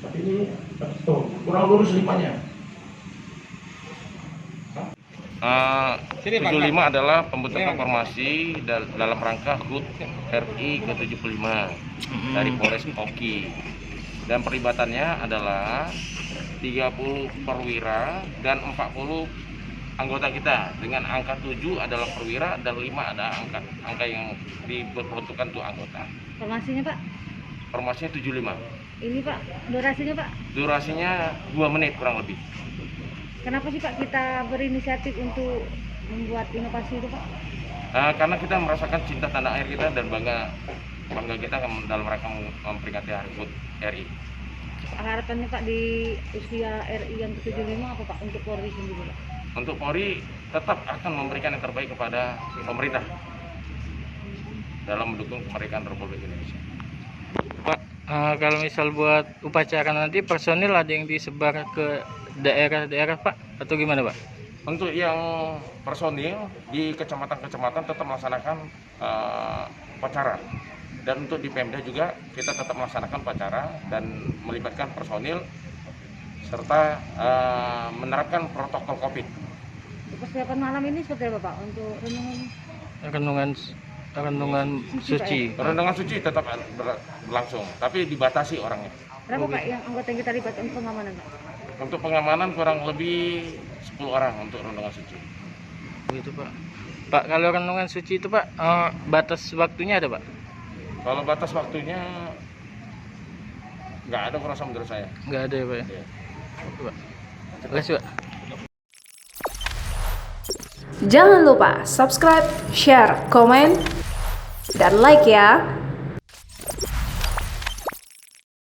Tapi ini tuh kurang lurus limanya. 75 adalah pembentukan formasi dalam rangka HUT RI ke-75 dari Polres Oki, dan perlibatannya adalah 30 perwira dan 40 anggota kita, dengan angka 7 adalah perwira dan 5 ada angka yang diperuntukkan untuk anggota. Formasinya Pak? Formasinya 75. Ini Pak, durasinya Pak? Durasinya 2 menit kurang lebih. Kenapa sih Pak kita berinisiatif untuk membuat inovasi itu Pak? Karena kita merasakan cinta tanah air kita dan bangga kita dalam rangka memperingati Hari HUT RI. Harapannya Pak di usia RI yang ke-75 apa Pak untuk Polri sendiri Pak? Untuk Polri tetap akan memberikan yang terbaik kepada pemerintah dalam mendukung kemerdekaan Republik Indonesia. Pak, kalau misal buat upacara nanti personil ada yang disebar ke daerah-daerah Pak atau gimana Pak? Untuk yang personil di kecamatan-kecamatan tetap melaksanakan upacara, dan untuk di Pemda juga kita tetap melaksanakan upacara dan melibatkan personil serta menerapkan protokol COVID. Persiapan malam ini seperti apa Pak untuk renungan suci? Renungan suci tetap berlangsung, tapi dibatasi orangnya. Berapa Pak yang anggota yang kita libatkan pengamanan Pak? Untuk pengamanan kurang lebih 10 orang untuk renungan suci. Begitu Pak. Pak, kalau renungan suci itu Pak, batas waktunya ada Pak? Kalau batas waktunya nggak ada kurasa menurut saya. Nggak ada ya Pak ya? Ya. Pak. Terima kasih Pak. Jangan lupa subscribe, share, komen, dan like ya.